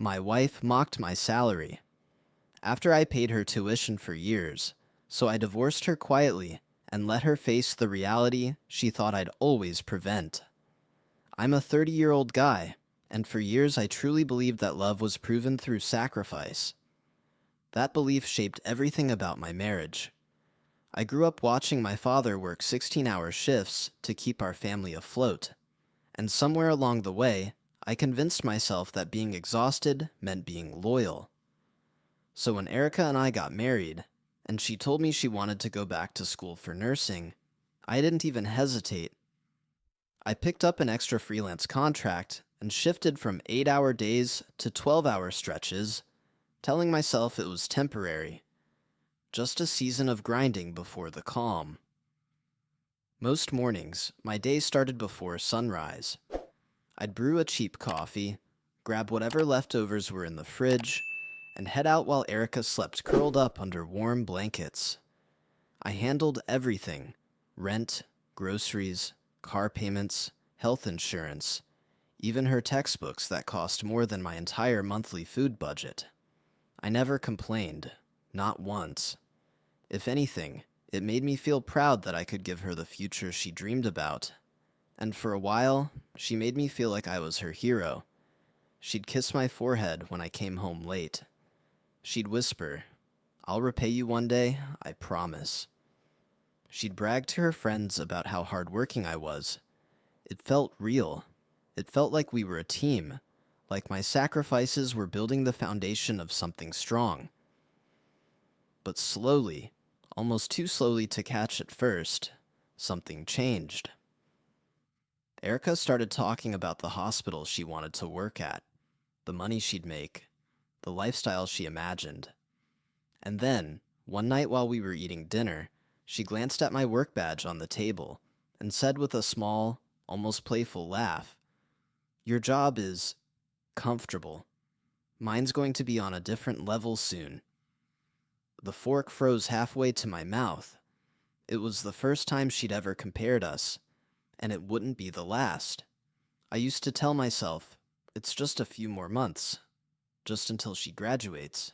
My wife mocked my salary. After I paid her tuition for years, so I divorced her quietly and let her face the reality she thought I'd always prevent. I'm a 30-year-old guy, and for years I truly believed that love was proven through sacrifice. That belief shaped everything about my marriage. I grew up watching my father work 16-hour shifts to keep our family afloat, and somewhere along the way, I convinced myself that being exhausted meant being loyal. So when Erica and I got married, and she told me she wanted to go back to school for nursing, I didn't even hesitate. I picked up an extra freelance contract and shifted from 8-hour days to 12-hour stretches, telling myself it was temporary, just a season of grinding before the calm. Most mornings, my day started before sunrise. I'd brew a cheap coffee, grab whatever leftovers were in the fridge, and head out while Erica slept curled up under warm blankets. I handled everything: rent, groceries, car payments, health insurance, even her textbooks that cost more than my entire monthly food budget. I never complained, not once. If anything, it made me feel proud that I could give her the future she dreamed about. And for a while, she made me feel like I was her hero. She'd kiss my forehead when I came home late. She'd whisper, "I'll repay you one day, I promise." She'd brag to her friends about how hardworking I was. It felt real. It felt like we were a team, like my sacrifices were building the foundation of something strong. But slowly, almost too slowly to catch at first, something changed. Erica started talking about the hospital she wanted to work at, the money she'd make, the lifestyle she imagined. And then, one night while we were eating dinner, she glanced at my work badge on the table and said with a small, almost playful laugh, "Your job is comfortable. Mine's going to be on a different level soon." The fork froze halfway to my mouth. It was the first time she'd ever compared us, and it wouldn't be the last. I used to tell myself, it's just a few more months, just until she graduates.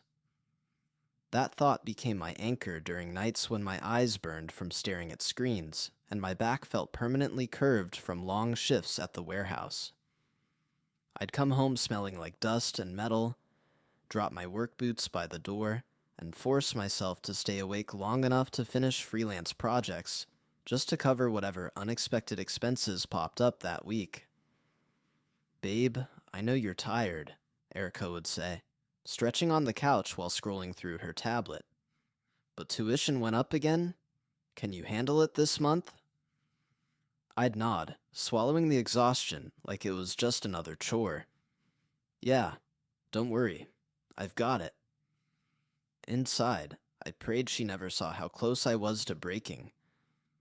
That thought became my anchor during nights when my eyes burned from staring at screens, and my back felt permanently curved from long shifts at the warehouse. I'd come home smelling like dust and metal, drop my work boots by the door, and force myself to stay awake long enough to finish freelance projects, just to cover whatever unexpected expenses popped up that week. "Babe, I know you're tired," Erica would say, stretching on the couch while scrolling through her tablet. "But tuition went up again? Can you handle it this month?" I'd nod, swallowing the exhaustion like it was just another chore. "Yeah, don't worry. I've got it." Inside, I prayed she never saw how close I was to breaking.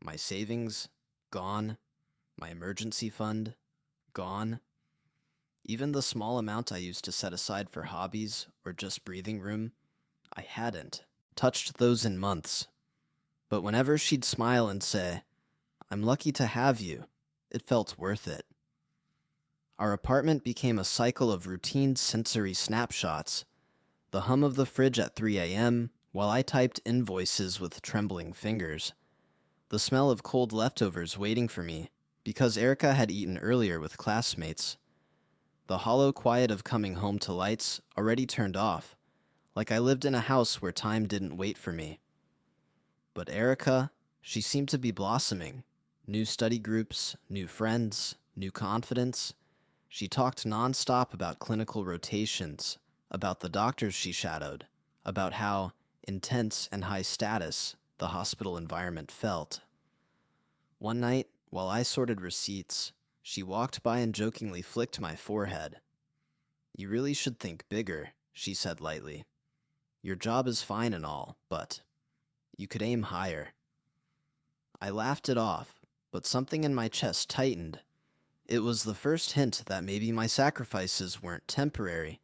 My savings, gone. My emergency fund, gone. Even the small amount I used to set aside for hobbies or just breathing room, I hadn't touched those in months. But whenever she'd smile and say, "I'm lucky to have you," it felt worth it. Our apartment became a cycle of routine sensory snapshots. The hum of the fridge at 3 a.m. while I typed invoices with trembling fingers. The smell of cold leftovers waiting for me because Erica had eaten earlier with classmates. The hollow quiet of coming home to lights already turned off, like I lived in a house where time didn't wait for me. But Erica, she seemed to be blossoming. New study groups, new friends, new confidence. She talked nonstop about clinical rotations, about the doctors she shadowed, about how intense and high status the hospital environment felt. One night, while I sorted receipts, she walked by and jokingly flicked my forehead. "You really should think bigger," she said lightly. "Your job is fine and all, but you could aim higher." I laughed it off, but something in my chest tightened. It was the first hint that maybe my sacrifices weren't temporary.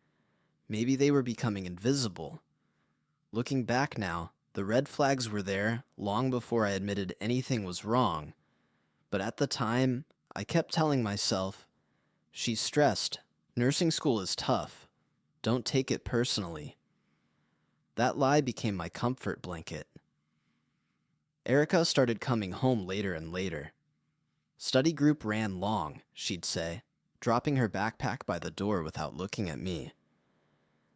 Maybe they were becoming invisible. Looking back now, the red flags were there long before I admitted anything was wrong. But at the time, I kept telling myself, "She's stressed. Nursing school is tough. Don't take it personally. That lie became my comfort blanket. Erica started coming home later and later. Study group ran long, she'd say, dropping her backpack by the door without looking at me.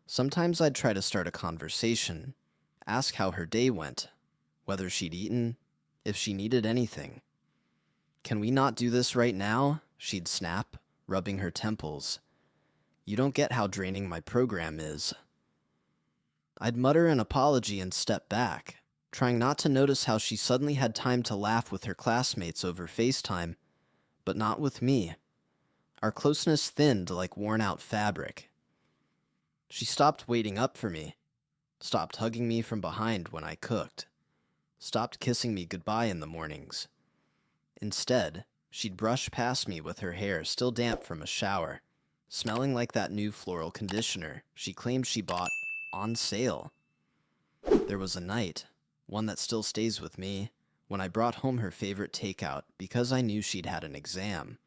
Sometimes I'd try to start a conversation, ask how her day went, whether she'd eaten, if she needed anything. Can we not do this right now? She'd snap, rubbing her temples. You don't get how draining my program is. I'd mutter an apology and step back, trying not to notice how she suddenly had time to laugh with her classmates over FaceTime, but not with me. Our closeness thinned like worn-out fabric. She stopped waiting up for me, stopped hugging me from behind when I cooked, stopped kissing me goodbye in the mornings. Instead, she'd brush past me with her hair still damp from a shower, smelling like that new floral conditioner she claimed she bought on sale. There was a night, one that still stays with me, when I brought home her favorite takeout because I knew she'd had an exam.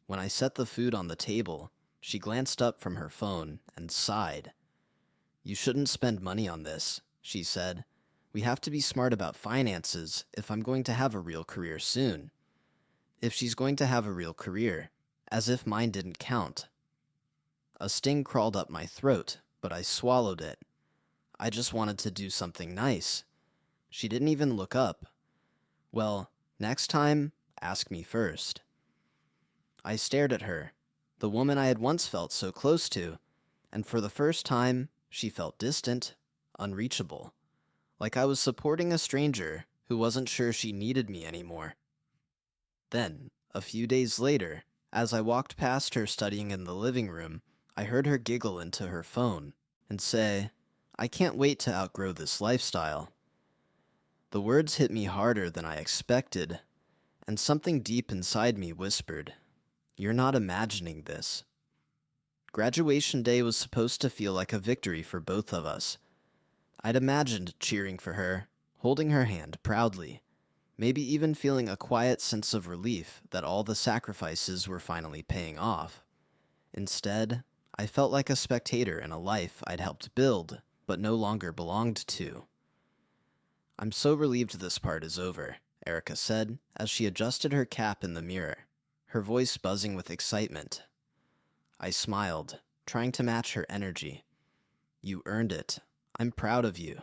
When I set the food on the table, she glanced up from her phone and sighed. You shouldn't spend money on this, she said. We have to be smart about finances if I'm going to have a real career soon. If she's going to have a real career, as if mine didn't count. A sting crawled up my throat, but I swallowed it. I just wanted to do something nice. She didn't even look up. Well, next time, ask me first. I stared at her, the woman I had once felt so close to, and for the first time, she felt distant, unreachable, like I was supporting a stranger who wasn't sure she needed me anymore. Then, a few days later, as I walked past her studying in the living room, I heard her giggle into her phone and say, I can't wait to outgrow this lifestyle. The words hit me harder than I expected, and something deep inside me whispered, You're not imagining this. Graduation day was supposed to feel like a victory for both of us. I'd imagined cheering for her, holding her hand proudly, maybe even feeling a quiet sense of relief that all the sacrifices were finally paying off. Instead, I felt like a spectator in a life I'd helped build, but no longer belonged to. I'm so relieved this part is over, Erica said, as she adjusted her cap in the mirror, her voice buzzing with excitement. I smiled, trying to match her energy. You earned it. I'm proud of you.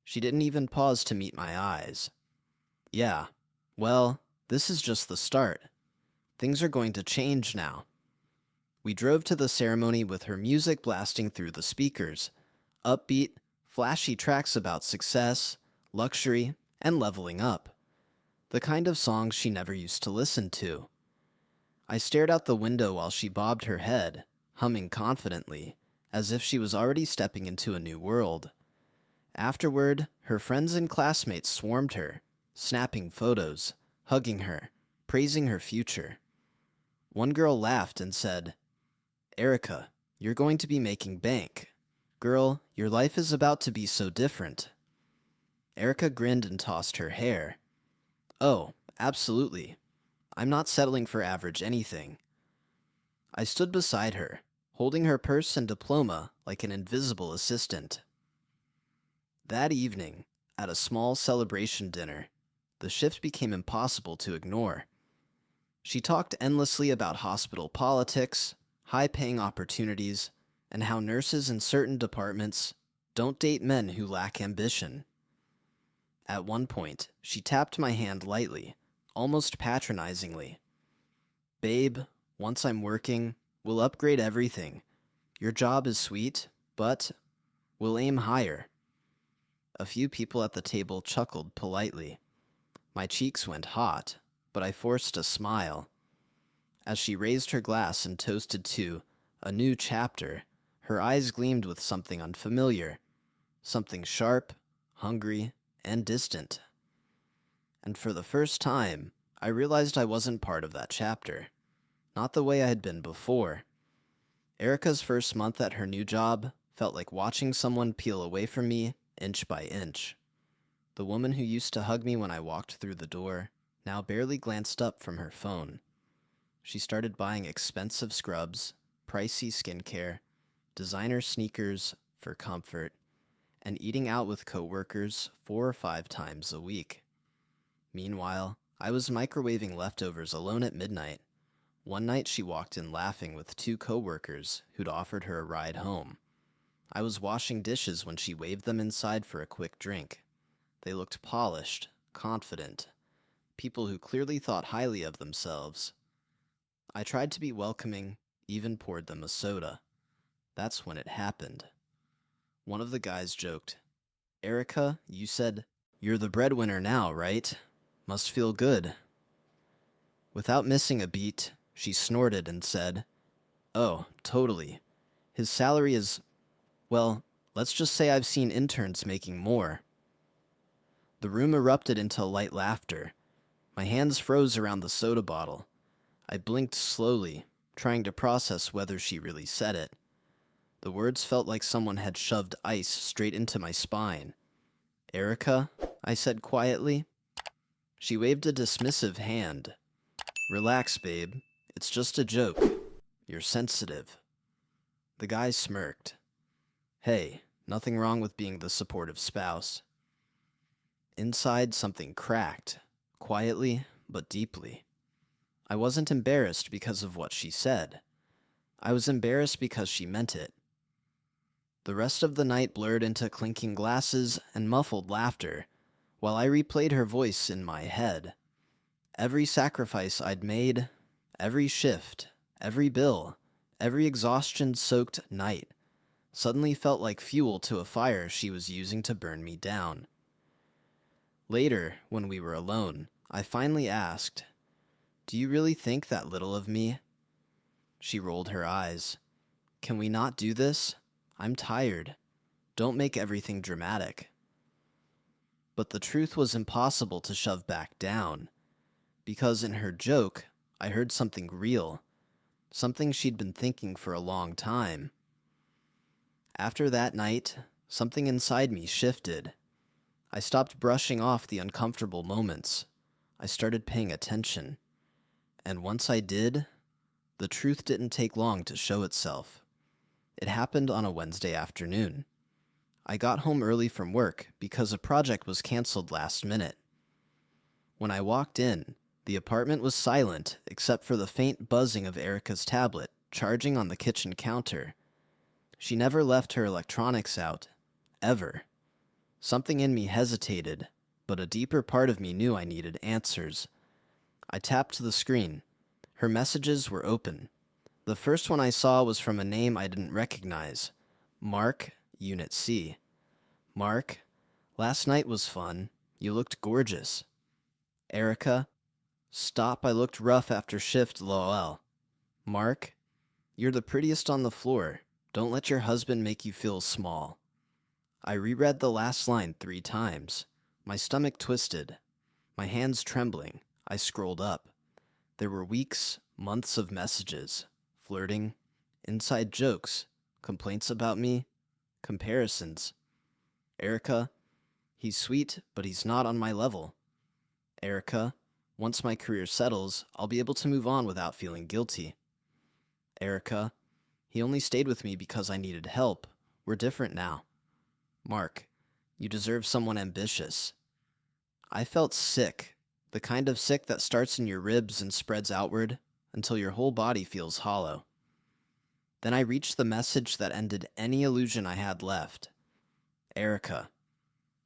She didn't even pause to meet my eyes. Yeah, well, this is just the start. Things are going to change now. We drove to the ceremony with her music blasting through the speakers, upbeat, flashy tracks about success, luxury, and leveling up. The kind of songs she never used to listen to. I stared out the window while she bobbed her head, humming confidently, as if she was already stepping into a new world. Afterward, her friends and classmates swarmed her, snapping photos, hugging her, praising her future. One girl laughed and said, Erica, you're going to be making bank. Girl, your life is about to be so different. Erica grinned and tossed her hair. Oh, absolutely. I'm not settling for average anything. I stood beside her, holding her purse and diploma like an invisible assistant. That evening, at a small celebration dinner, the shift became impossible to ignore. She talked endlessly about hospital politics, high-paying opportunities, and how nurses in certain departments don't date men who lack ambition. At one point, she tapped my hand lightly, almost patronizingly. Babe, once I'm working, we'll upgrade everything. Your job is sweet, but we'll aim higher. A few people at the table chuckled politely. My cheeks went hot, but I forced a smile. As she raised her glass and toasted to a new chapter, her eyes gleamed with something unfamiliar, something sharp, hungry, and distant. And for the first time, I realized I wasn't part of that chapter. Not the way I had been before. Erica's first month at her new job felt like watching someone peel away from me inch by inch. The woman who used to hug me when I walked through the door now barely glanced up from her phone. She started buying expensive scrubs, pricey skincare, designer sneakers for comfort, and eating out with coworkers 4 or 5 times a week. Meanwhile, I was microwaving leftovers alone at midnight. One night she walked in laughing with 2 coworkers who'd offered her a ride home. I was washing dishes when she waved them inside for a quick drink. They looked polished, confident, people who clearly thought highly of themselves. I tried to be welcoming, even poured them a soda. That's when it happened. One of the guys joked, "Erica, you said, you're the breadwinner now, right? Must feel good." Without missing a beat, she snorted and said, "Oh, totally. His salary is, well, let's just say I've seen interns making more." The room erupted into light laughter. My hands froze around the soda bottle. I blinked slowly, trying to process whether she really said it. The words felt like someone had shoved ice straight into my spine. "Erica," I said quietly. She waved a dismissive hand. "Relax, babe. It's just a joke. You're sensitive." The guy smirked. "Hey, nothing wrong with being the supportive spouse." Inside, something cracked, quietly but deeply. I wasn't embarrassed because of what she said. I was embarrassed because she meant it. The rest of the night blurred into clinking glasses and muffled laughter, while I replayed her voice in my head. Every sacrifice I'd made, every shift, every bill, every exhaustion-soaked night, suddenly felt like fuel to a fire she was using to burn me down. Later, when we were alone, I finally asked, "Do you really think that little of me?" She rolled her eyes. "Can we not do this? I'm tired. Don't make everything dramatic." But the truth was impossible to shove back down, because in her joke, I heard something real, something she'd been thinking for a long time. After that night, something inside me shifted. I stopped brushing off the uncomfortable moments. I started paying attention. And once I did, the truth didn't take long to show itself. It happened on a Wednesday afternoon. I got home early from work because a project was canceled last minute. When I walked in, the apartment was silent except for the faint buzzing of Erica's tablet charging on the kitchen counter. She never left her electronics out, ever. Something in me hesitated, but a deeper part of me knew I needed answers. I tapped the screen. Her messages were open. The first one I saw was from a name I didn't recognize. Mark, Unit C. "Mark, last night was fun. You looked gorgeous." "Erica, stop, I looked rough after shift, lol." "Mark, you're the prettiest on the floor. Don't let your husband make you feel small." I reread the last line 3 times. My stomach twisted. My hands trembling. I scrolled up. There were weeks, months of messages. Flirting, inside jokes, complaints about me, comparisons. "Erica, he's sweet, but he's not on my level." "Erica, once my career settles, I'll be able to move on without feeling guilty." "Erica, he only stayed with me because I needed help. We're different now." "Mark, you deserve someone ambitious." I felt sick, the kind of sick that starts in your ribs and spreads outward until your whole body feels hollow. Then I reached the message that ended any illusion I had left. "Erica,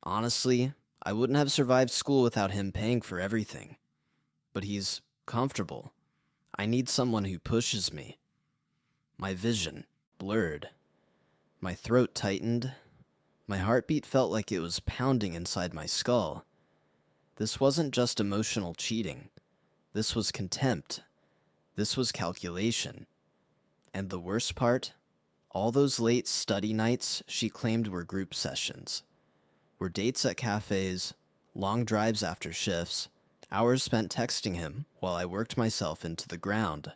honestly, I wouldn't have survived school without him paying for everything. But he's comfortable. I need someone who pushes me." My vision blurred. My throat tightened. My heartbeat felt like it was pounding inside my skull. This wasn't just emotional cheating. This was contempt. This was calculation. And the worst part? All those late study nights she claimed were group sessions. Were dates at cafes, long drives after shifts, hours spent texting him while I worked myself into the ground.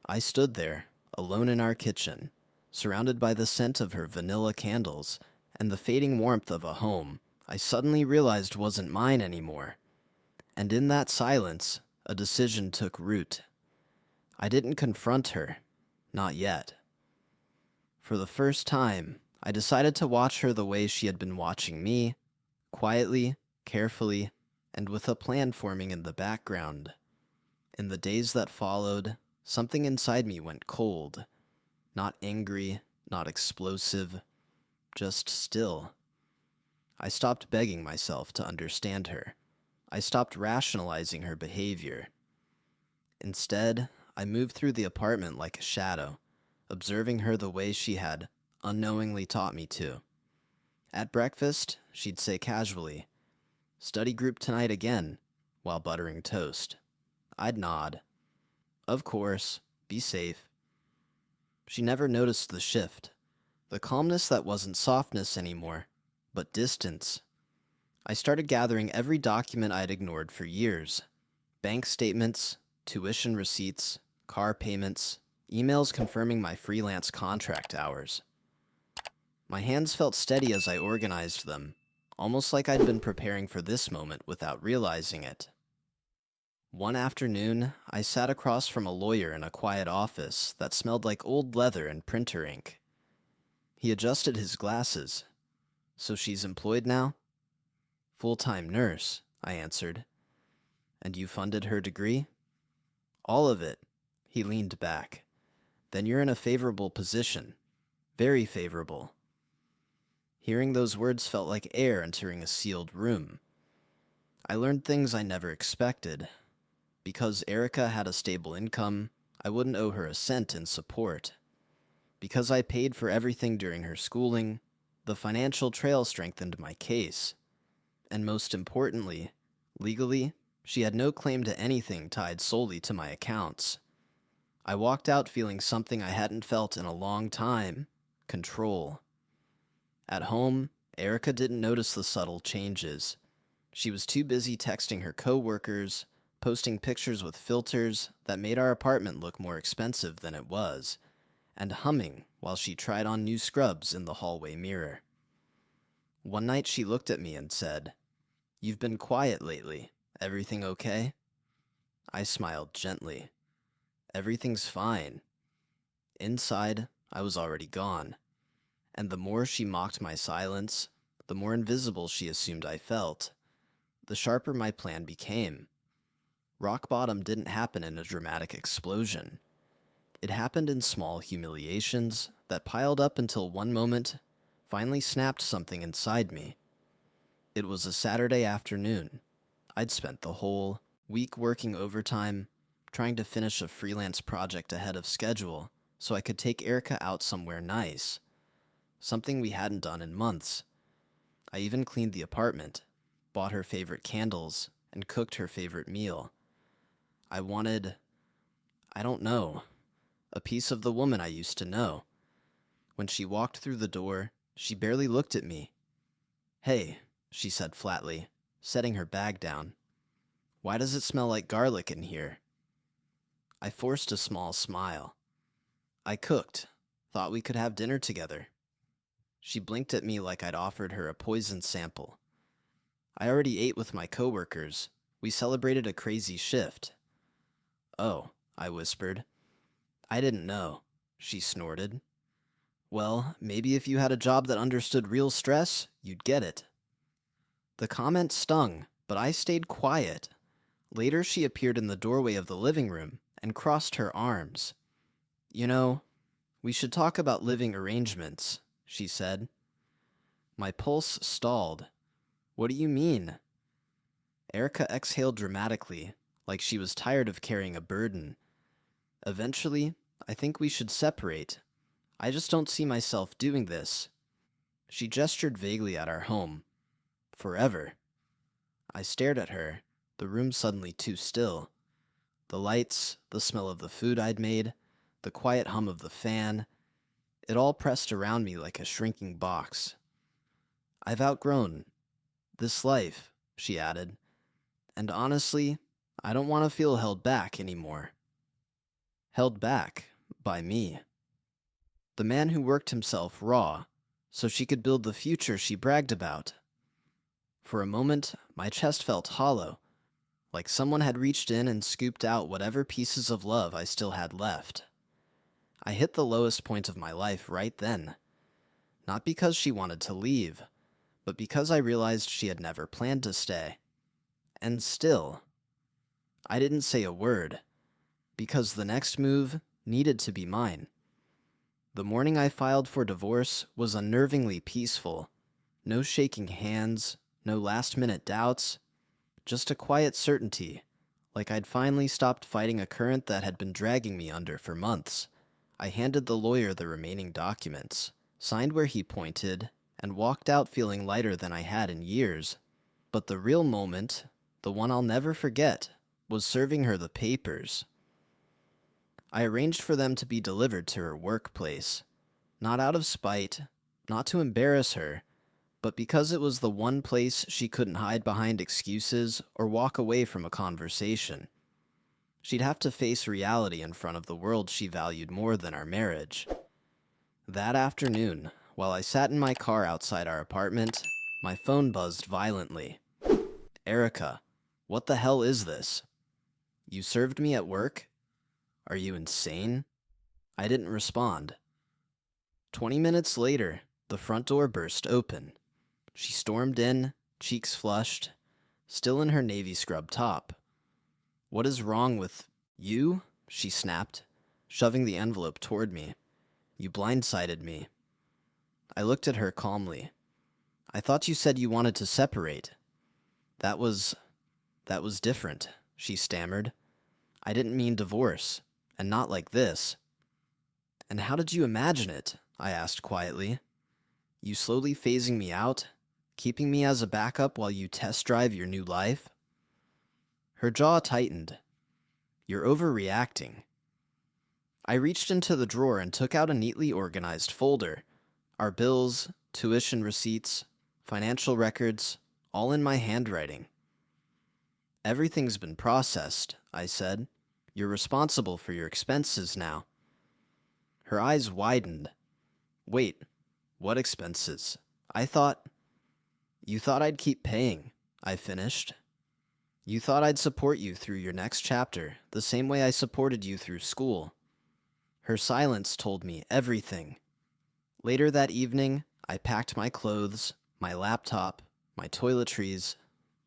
I stood there, alone in our kitchen, surrounded by the scent of her vanilla candles and the fading warmth of a home I suddenly realized wasn't mine anymore. And in that silence, a decision took root. I didn't confront her. Not yet. For the first time, I decided to watch her the way she had been watching me, quietly, carefully, and with a plan forming in the background. In the days that followed, something inside me went cold. Not angry, not explosive, just still. I stopped begging myself to understand her. I stopped rationalizing her behavior. Instead, I moved through the apartment like a shadow, observing her the way she had unknowingly taught me to. At breakfast, she'd say casually, "Study group tonight again," while buttering toast. I'd nod. "Of course, be safe." She never noticed the shift, the calmness that wasn't softness anymore, but distance. I started gathering every document I'd ignored for years. Bank statements, tuition receipts, car payments, emails confirming my freelance contract hours. My hands felt steady as I organized them, almost like I'd been preparing for this moment without realizing it. One afternoon, I sat across from a lawyer in a quiet office that smelled like old leather and printer ink. He adjusted his glasses. "So she's employed now?" "Full-time nurse," I answered. "And you funded her degree?" "All of it." He leaned back. "Then you're in a favorable position. Very favorable." Hearing those words felt like air entering a sealed room. I learned things I never expected. Because Erica had a stable income, I wouldn't owe her a cent in support. Because I paid for everything during her schooling, the financial trail strengthened my case. And most importantly, legally, she had no claim to anything tied solely to my accounts. I walked out feeling something I hadn't felt in a long time: control. At home, Erica didn't notice the subtle changes. She was too busy texting her coworkers, posting pictures with filters that made our apartment look more expensive than it was, and humming while she tried on new scrubs in the hallway mirror. One night she looked at me and said, "You've been quiet lately. Everything okay?" I smiled gently. "Everything's fine." Inside, I was already gone. And the more she mocked my silence, the more invisible she assumed I felt, the sharper my plan became. Rock bottom didn't happen in a dramatic explosion. It happened in small humiliations that piled up until one moment finally snapped something inside me. It was a Saturday afternoon. I'd spent the whole week working overtime, trying to finish a freelance project ahead of schedule so I could take Erica out somewhere nice, something we hadn't done in months. I even cleaned the apartment, bought her favorite candles, and cooked her favorite meal. I wanted, I don't know, a piece of the woman I used to know. When she walked through the door, she barely looked at me. "Hey," she said flatly, setting her bag down. "Why does it smell like garlic in here?" I forced a small smile. "I cooked. Thought we could have dinner together." She blinked at me like I'd offered her a poison sample. "I already ate with my coworkers. We celebrated a crazy shift." "Oh," I whispered. "I didn't know," she snorted. "Well, maybe if you had a job that understood real stress, you'd get it." The comment stung, but I stayed quiet. Later, she appeared in the doorway of the living room and crossed her arms. "You know, we should talk about living arrangements," she said. My pulse stalled. "What do you mean?" Erica exhaled dramatically, like she was tired of carrying a burden. "Eventually, I think we should separate. I just don't see myself doing this." She gestured vaguely at our home. "Forever." I stared at her, the room suddenly too still. The lights, the smell of the food I'd made, the quiet hum of the fan, it all pressed around me like a shrinking box. "I've outgrown this life," she added. "And honestly, I don't want to feel held back anymore." Held back by me. The man who worked himself raw, so she could build the future she bragged about. For a moment, my chest felt hollow, like someone had reached in and scooped out whatever pieces of love I still had left. I hit the lowest point of my life right then. Not because she wanted to leave, but because I realized she had never planned to stay. And still, I didn't say a word, because the next move needed to be mine. The morning I filed for divorce was unnervingly peaceful. No shaking hands, no last-minute doubts, just a quiet certainty, like I'd finally stopped fighting a current that had been dragging me under for months. I handed the lawyer the remaining documents, signed where he pointed, and walked out feeling lighter than I had in years. But the real moment, the one I'll never forget, was serving her the papers. I arranged for them to be delivered to her workplace, not out of spite, not to embarrass her, but because it was the one place she couldn't hide behind excuses or walk away from a conversation. She'd have to face reality in front of the world she valued more than our marriage. That afternoon, while I sat in my car outside our apartment, my phone buzzed violently. "Erica, what the hell is this? You served me at work? Are you insane?" I didn't respond. 20 minutes later, the front door burst open. She stormed in, cheeks flushed, still in her navy scrub top. "What is wrong with you?" she snapped, shoving the envelope toward me. "You blindsided me." I looked at her calmly. "I thought you said you wanted to separate." That was different," she stammered. "I didn't mean divorce, and not like this." "And how did you imagine it?" I asked quietly. "You slowly phasing me out, keeping me as a backup while you test drive your new life?" Her jaw tightened. "You're overreacting." I reached into the drawer and took out a neatly organized folder. Our bills, tuition receipts, financial records, all in my handwriting. "Everything's been processed," I said. "You're responsible for your expenses now." Her eyes widened. "Wait, what expenses? You thought I'd keep paying," I finished. "You thought I'd support you through your next chapter, the same way I supported you through school." Her silence told me everything. Later that evening, I packed my clothes, my laptop, my toiletries,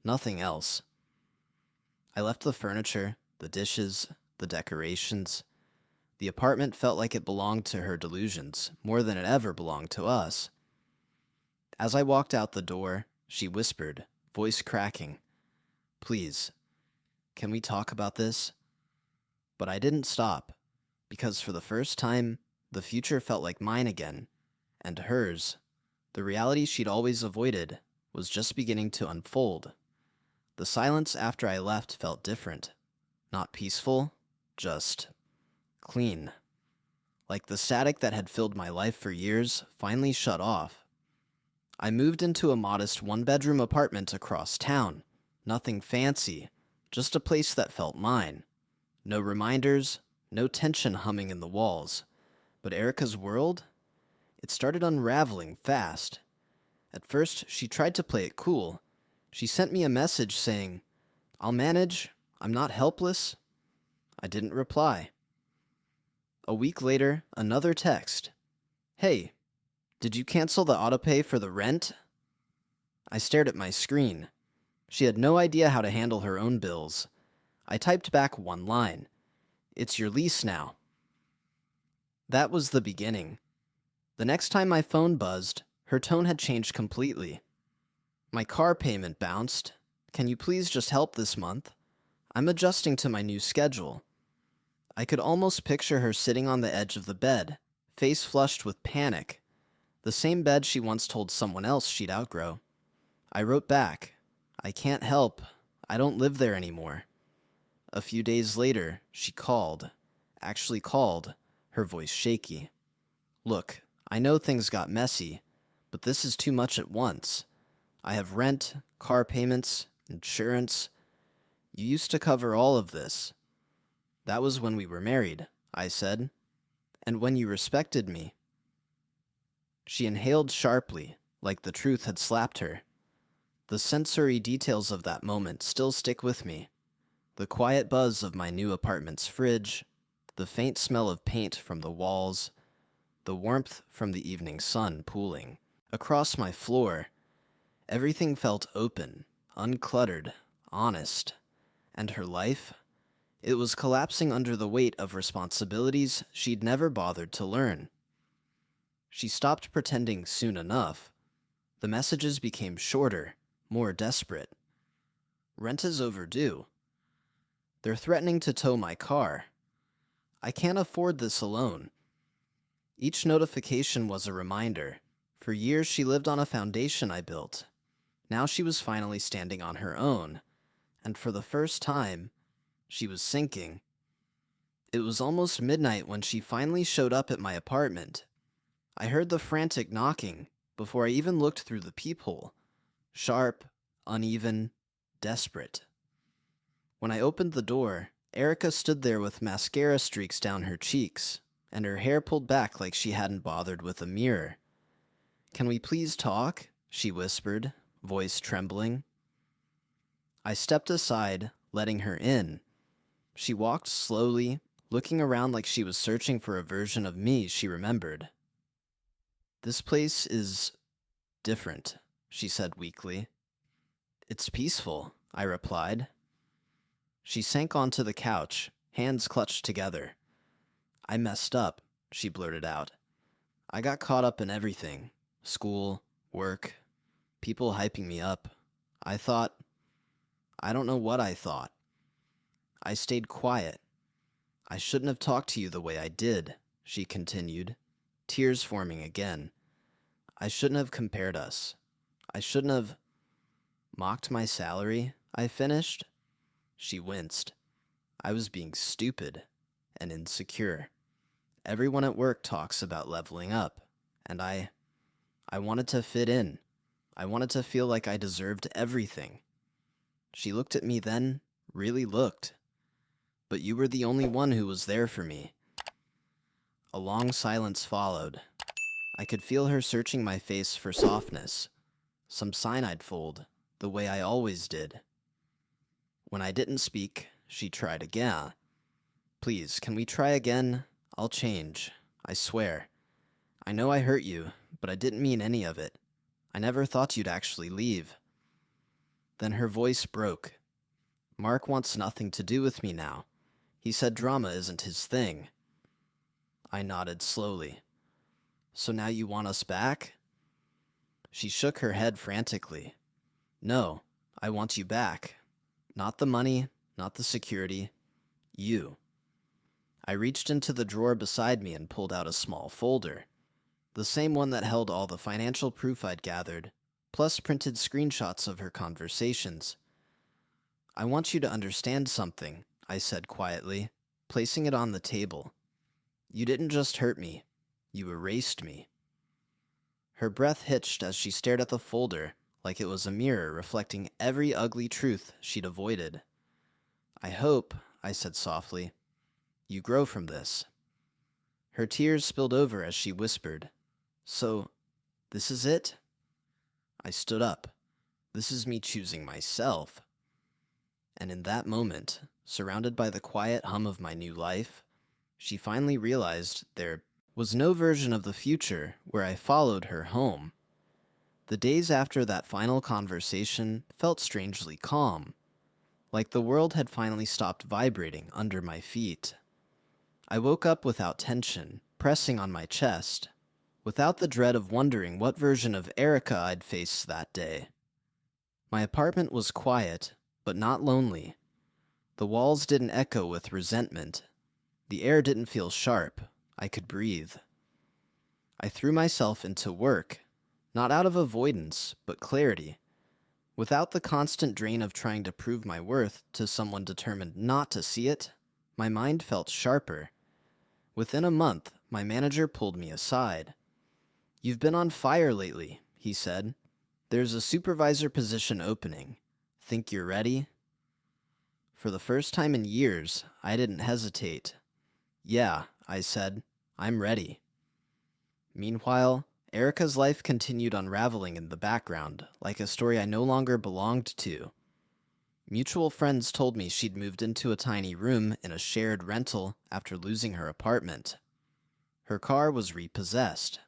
nothing else. I left the furniture, the dishes, the decorations. The apartment felt like it belonged to her delusions, more than it ever belonged to us. As I walked out the door, she whispered, voice cracking, "Please, can we talk about this?" But I didn't stop, because for the first time, the future felt like mine again, and hers, the reality she'd always avoided, was just beginning to unfold. The silence after I left felt different. Not peaceful, just clean. Like the static that had filled my life for years finally shut off. I moved into a modest one-bedroom apartment across town. Nothing fancy, just a place that felt mine. No reminders, no tension humming in the walls. But Erica's world? It started unraveling fast. At first, she tried to play it cool. She sent me a message saying, "I'll manage, I'm not helpless." I didn't reply. A week later, another text. "Hey, did you cancel the autopay for the rent?" I stared at my screen. She had no idea how to handle her own bills. I typed back one line. "It's your lease now." That was the beginning. The next time my phone buzzed, her tone had changed completely. "My car payment bounced. Can you please just help this month? I'm adjusting to my new schedule." I could almost picture her sitting on the edge of the bed, face flushed with panic. The same bed she once told someone else she'd outgrow. I wrote back, "I can't help. I don't live there anymore." A few days later, she called. Actually called, her voice shaky. "Look, I know things got messy, but this is too much at once. I have rent, car payments, insurance. You used to cover all of this." "That was when we were married," I said. "And when you respected me." She inhaled sharply, like the truth had slapped her. The sensory details of that moment still stick with me. The quiet buzz of my new apartment's fridge, the the faint smell of paint from the walls, the warmth from the evening sun pooling across my floor. Everything felt open, uncluttered, honest. And her life? It was collapsing under the weight of responsibilities she'd never bothered to learn. She stopped pretending soon enough. The messages became shorter, more desperate. Rent is overdue. They're threatening to tow my car. I can't afford this alone. Each notification was a reminder. For years she lived on a foundation I built. Now she was finally standing on her own, and for the first time, she was sinking. It was almost midnight when she finally showed up at my apartment. I heard the frantic knocking before I even looked through the peephole. Sharp, uneven, desperate. When I opened the door, Erica stood there with mascara streaks down her cheeks, and her hair pulled back like she hadn't bothered with a mirror. "Can we please talk?" she whispered, voice trembling. I stepped aside, letting her in. She walked slowly, looking around like she was searching for a version of me she remembered. "This place is different," she said weakly. "It's peaceful," I replied. She sank onto the couch, hands clutched together. "I messed up," she blurted out. "I got caught up in everything. School, work, people hyping me up. I don't know what I thought. I stayed quiet. I shouldn't have talked to you the way I did," she continued, tears forming again. "I shouldn't have compared us. I shouldn't have mocked my salary," I finished. She winced. I was being stupid and insecure. Everyone at work talks about leveling up, and I wanted to fit in. I wanted to feel like I deserved everything. She looked at me then, really looked. "But you were the only one who was there for me." A long silence followed. I could feel her searching my face for softness, some sign I'd fold, the way I always did. When I didn't speak, she tried again. "Please, can we try again? I'll change. I swear. I know I hurt you, but I didn't mean any of it. I never thought you'd actually leave." Then her voice broke. "Mark wants nothing to do with me now. He said drama isn't his thing." I nodded slowly. "So now you want us back?" She shook her head frantically. "No, I want you back. Not the money, not the security. You." I reached into the drawer beside me and pulled out a small folder. The same one that held all the financial proof I'd gathered, plus printed screenshots of her conversations. "I want you to understand something," I said quietly, placing it on the table. "You didn't just hurt me. You erased me." Her breath hitched as she stared at the folder like it was a mirror reflecting every ugly truth she'd avoided. "I hope," I said softly, "you grow from this." Her tears spilled over as she whispered, "So, this is it?" I stood up. "This is me choosing myself." And in that moment, surrounded by the quiet hum of my new life, she finally realized there was no version of the future where I followed her home. The days after that final conversation felt strangely calm, like the world had finally stopped vibrating under my feet. I woke up without tension, pressing on my chest, without the dread of wondering what version of Erica I'd face that day. My apartment was quiet, but not lonely. The walls didn't echo with resentment. The air didn't feel sharp. I could breathe. I threw myself into work, not out of avoidance, but clarity. Without the constant drain of trying to prove my worth to someone determined not to see it, my mind felt sharper. Within a month, my manager pulled me aside. "You've been on fire lately," he said. "There's a supervisor position opening. Think you're ready?" For the first time in years, I didn't hesitate. "Yeah," I said, "I'm ready." Meanwhile, Erica's life continued unraveling in the background, like a story I no longer belonged to. Mutual friends told me she'd moved into a tiny room in a shared rental after losing her apartment. Her car was repossessed.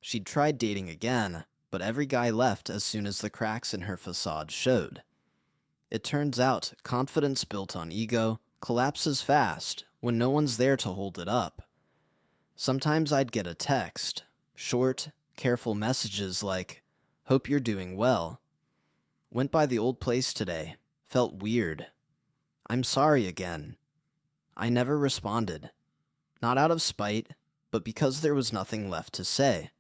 She'd tried dating again, but every guy left as soon as the cracks in her facade showed. It turns out confidence built on ego collapses fast when no one's there to hold it up. Sometimes I'd get a text, short, careful messages like, "Hope you're doing well. Went by the old place today. Felt weird. I'm sorry again." I never responded. Not out of spite, but because there was nothing left to say.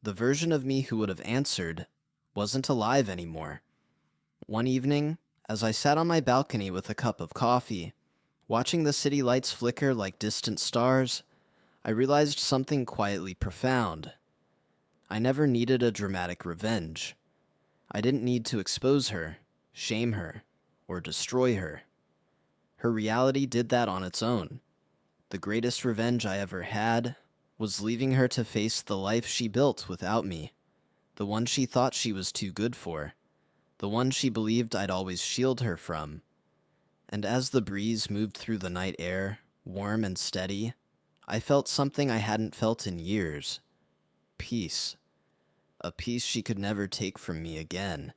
The version of me who would have answered wasn't alive anymore. One evening, as I sat on my balcony with a cup of coffee, watching the city lights flicker like distant stars, I realized something quietly profound. I never needed a dramatic revenge. I didn't need to expose her, shame her, or destroy her. Her reality did that on its own. The greatest revenge I ever had was leaving her to face the life she built without me, the one she thought she was too good for, the one she believed I'd always shield her from. And as the breeze moved through the night air, warm and steady, I felt something I hadn't felt in years. Peace. A peace she could never take from me again.